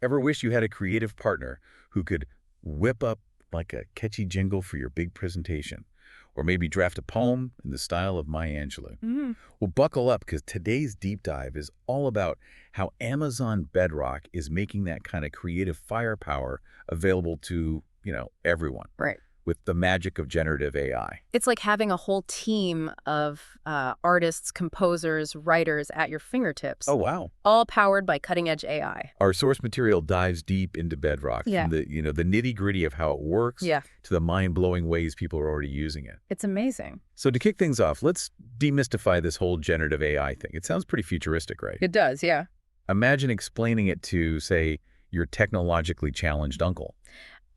Ever wish you had a creative partner who could whip up like a catchy jingle for your big presentation? Or maybe draft a poem in the style of Maya Angelou? Mm. Well, buckle up because today's deep dive is all about how Amazon Bedrock is making that kind of creative firepower available to, everyone Right. with the magic of generative AI. It's like having a whole team of artists, composers, writers at your fingertips, Oh, wow. all powered by cutting-edge AI. Our source material dives deep into Bedrock Yeah. from the nitty-gritty of how it works Yeah, to the mind-blowing ways people are already using it. it's amazing. So to kick things off, let's demystify this whole generative AI thing. It sounds pretty futuristic, right? It does, yeah. Imagine explaining it to, say, your technologically challenged uncle.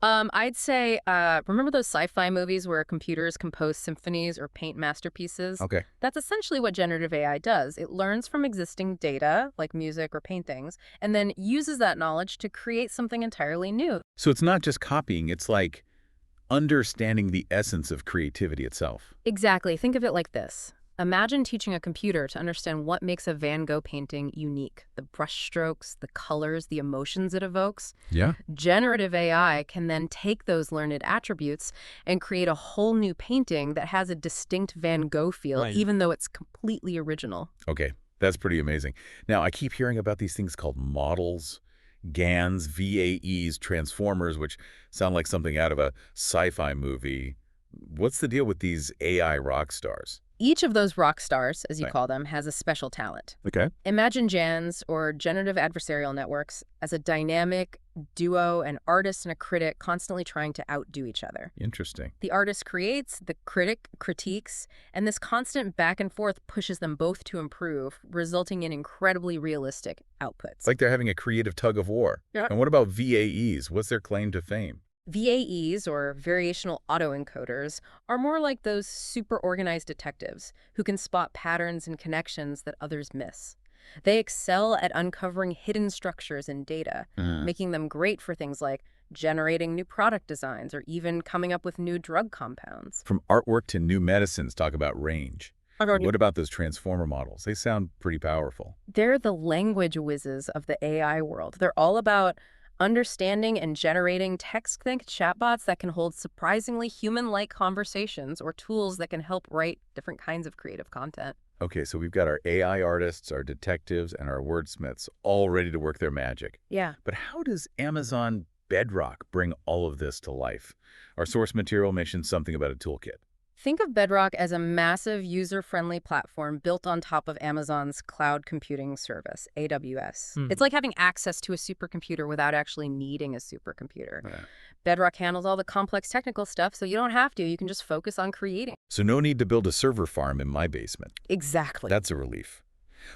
I'd say, remember those sci-fi movies where computers compose symphonies or paint masterpieces? Okay. That's essentially what generative AI does. It learns from existing data, like music or paintings, and then uses that knowledge to create something entirely new. So it's not just copying, it's like understanding the essence of creativity itself. Exactly. Think of it like this. Imagine teaching a computer to understand what makes a Van Gogh painting unique. The brushstrokes, the colors, the emotions it evokes. Yeah. Generative AI can then take those learned attributes and create a whole new painting that has a distinct Van Gogh feel, Right. even though it's completely original. Okay, that's pretty amazing. Now, I keep hearing about these things called models, GANs, VAEs, transformers, which sound like something out of a sci-fi movie. What's the deal with these AI rock stars? Each of those rock stars, as you Right. call them, has a special talent. Okay. Imagine GANs, or generative adversarial networks, as a dynamic duo, an artist and a critic constantly trying to outdo each other. Interesting. The artist creates, the critic critiques, and this constant back and forth pushes them both to improve, resulting in incredibly realistic outputs. It's like they're having a creative tug of war. Yeah. And what about VAEs? What's their claim to fame? VAEs, or variational autoencoders, are more like those super organized detectives who can spot patterns and connections that others miss. They excel at uncovering hidden structures in data, making them great for things like generating new product designs or even coming up with new drug compounds. From artwork to new medicines, talk about range. What about those transformer models? They sound pretty powerful. They're the language whizzes of the AI world. They're all about understanding and generating text-think chatbots that can hold surprisingly human-like conversations or tools that can help write different kinds of creative content. Okay, so we've got our AI artists, our detectives, and our wordsmiths all ready to work their magic. Yeah. But how does Amazon Bedrock bring all of this to life? Our source material mentions something about a toolkit. Think of BedRock as a massive user-friendly platform built on top of Amazon's cloud computing service, AWS. It's like having access to a supercomputer without actually needing a supercomputer. Yeah. BedRock handles all the complex technical stuff, so you don't have to. You can just focus on creating. So no need to build a server farm in my basement. Exactly. That's a relief.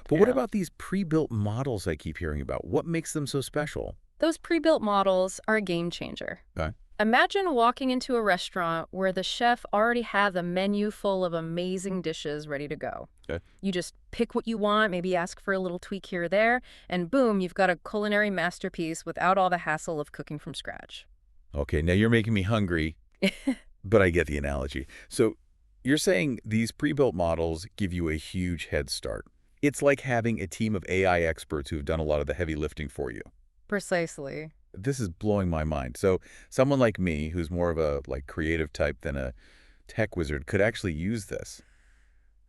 But what Yeah. about these pre-built models I keep hearing about? What makes them so special? Those pre-built models are a game changer. Okay. Imagine walking into a restaurant where the chef already has a menu full of amazing dishes ready to go. Okay. You just pick what you want, maybe ask for a little tweak here or there, and boom, you've got a culinary masterpiece without all the hassle of cooking from scratch. Okay, now you're making me hungry, but I get the analogy. So you're saying these pre-built models give you a huge head start. It's like having a team of AI experts who've done a lot of the heavy lifting for you. Precisely. This is blowing my mind. So someone like me, who's more of a creative type than a tech wizard, could actually use this.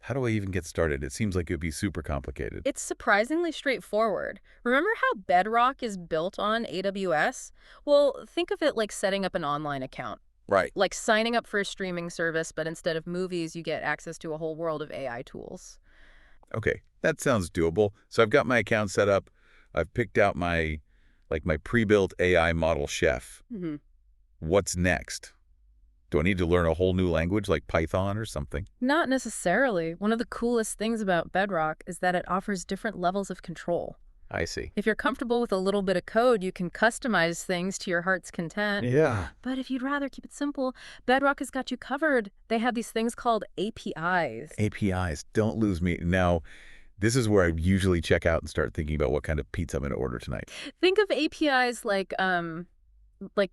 How do I even get started? It seems like it would be super complicated. It's surprisingly straightforward. Remember how BedRock is built on AWS? Well, think of it like setting up an online account. Right. Like signing up for a streaming service, but instead of movies, you get access to a whole world of AI tools. Okay, that sounds doable. So I've got my account set up. I've picked out my pre-built AI model chef. What's next? Do I need to learn a whole new language like Python or something? Not necessarily. One of the coolest things about BedRock is that it offers different levels of control. I see. If you're comfortable with a little bit of code, you can customize things to your heart's content. Yeah. But if you'd rather keep it simple, BedRock has got you covered. They have these things called APIs. APIs. Don't lose me. Now, this is where I usually check out and start thinking about what kind of pizza I'm going to order tonight. Think of APIs like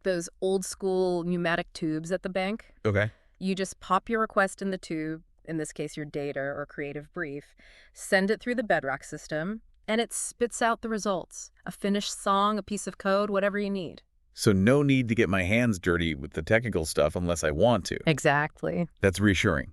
those old school pneumatic tubes at the bank. Okay. You just pop your request in the tube, in this case your data or creative brief, send it through the BedRock system. And it spits out the results. A finished song, a piece of code, whatever you need. So no need to get my hands dirty with the technical stuff unless I want to. Exactly. That's reassuring.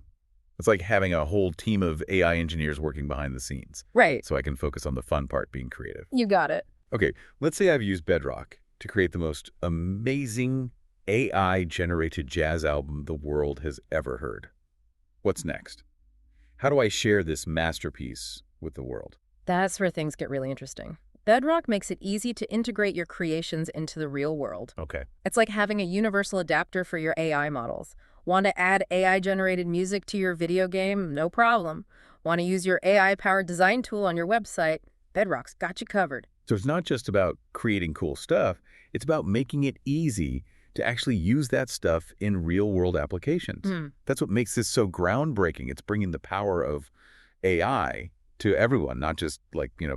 It's like having a whole team of AI engineers working behind the scenes, Right. so I can focus on the fun part, being creative. You got it. Okay, let's say I've used BedRock to create the most amazing AI-generated jazz album the world has ever heard. What's next? How do I share this masterpiece with the world? That's where things get really interesting. BedRock makes it easy to integrate your creations into the real world. Okay. It's like having a universal adapter for your AI models. Want to add AI-generated music to your video game? No problem. Want to use your AI-powered design tool on your website? BedRock's got you covered. So it's not just about creating cool stuff, it's about making it easy to actually use that stuff in real-world applications. That's what makes this so groundbreaking. It's bringing the power of AI to everyone, not just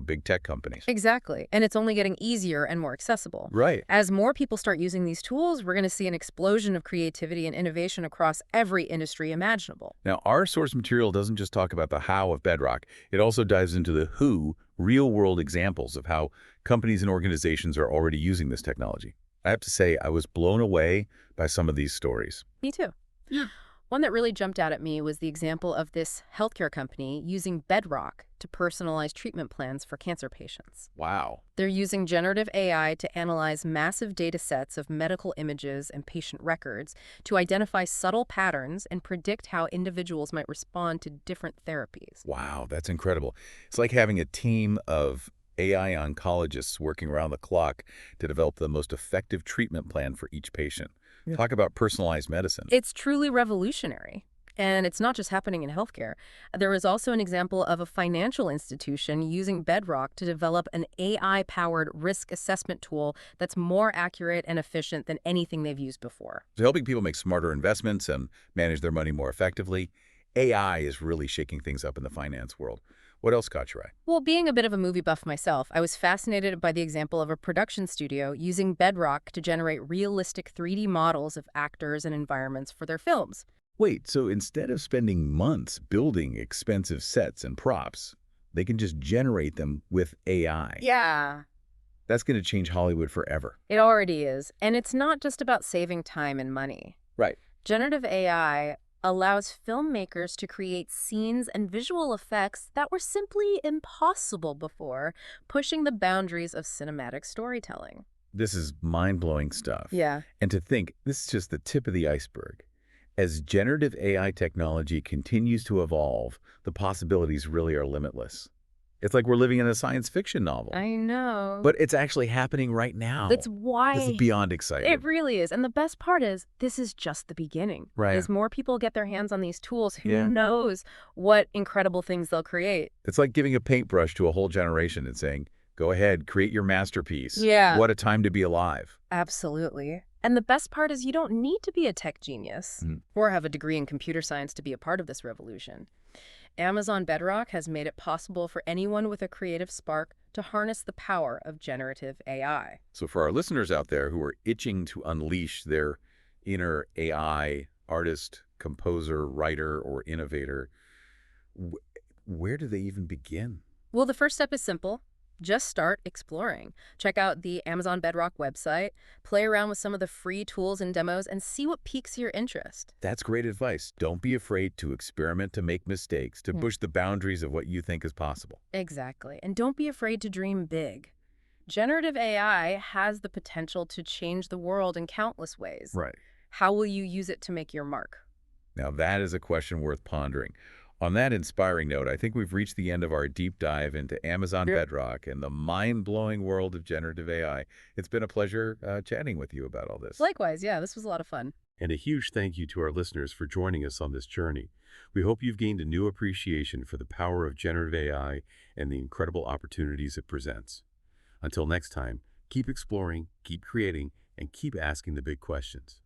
big tech companies. Exactly. And it's only getting easier and more accessible. Right. As more people start using these tools, we're going to see an explosion of creativity and innovation across every industry imaginable. Now, our source material doesn't just talk about the how of BedRock. It also dives into the who, real-world examples of how companies and organizations are already using this technology. I have to say, I was blown away by some of these stories. Me too. Yeah. One that really jumped out at me was the example of this healthcare company using BedRock to personalize treatment plans for cancer patients. Wow. They're using generative AI to analyze massive data sets of medical images and patient records to identify subtle patterns and predict how individuals might respond to different therapies. Wow, that's incredible. It's like having a team of AI oncologists working around the clock to develop the most effective treatment plan for each patient. Yeah. Talk about personalized medicine. It's truly revolutionary. And it's not just happening in healthcare. There was also an example of a financial institution using BedRock to develop an AI-powered risk assessment tool that's more accurate and efficient than anything they've used before. So helping people make smarter investments and manage their money more effectively, AI is really shaking things up in the finance world. What else caught your eye? Well, being a bit of a movie buff myself, I was fascinated by the example of a production studio using BedRock to generate realistic 3D models of actors and environments for their films. Wait, so instead of spending months building expensive sets and props, they can just generate them with AI? Yeah. That's going to change Hollywood forever. It already is. And it's not just about saving time and money. Right. Generative AI allows filmmakers to create scenes and visual effects that were simply impossible before, pushing the boundaries of cinematic storytelling. This is mind-blowing stuff. Yeah. And to think, this is just the tip of the iceberg. As generative AI technology continues to evolve, the possibilities really are limitless. It's like we're living in a science fiction novel. I know. But it's actually happening right now. That's why. This is beyond exciting. It really is. And the best part is, this is just the beginning. Right. As more people get their hands on these tools, who knows what incredible things they'll create. It's like giving a paintbrush to a whole generation and saying, go ahead, create your masterpiece. Yeah. What a time to be alive. Absolutely. And the best part is you don't need to be a tech genius or have a degree in computer science to be a part of this revolution. Amazon BedRock has made it possible for anyone with a creative spark to harness the power of generative AI. So for our listeners out there who are itching to unleash their inner AI artist, composer, writer, or innovator, where do they even begin? Well, the first step is simple. Just start exploring. Check out the Amazon BedRock website, play around with some of the free tools and demos, and see what piques your interest. That's great advice. Don't be afraid to experiment, to make mistakes, to push the boundaries of what you think is possible. Exactly. And don't be afraid to dream big. Generative AI has the potential to change the world in countless ways. Right. How will you use it to make your mark? Now, that is a question worth pondering. On that inspiring note, I think we've reached the end of our deep dive into Amazon BedRock and the mind-blowing world of generative AI. It's been a pleasure chatting with you about all this. Likewise, yeah, this was a lot of fun. And a huge thank you to our listeners for joining us on this journey. We hope you've gained a new appreciation for the power of generative AI and the incredible opportunities it presents. Until next time, keep exploring, keep creating, and keep asking the big questions.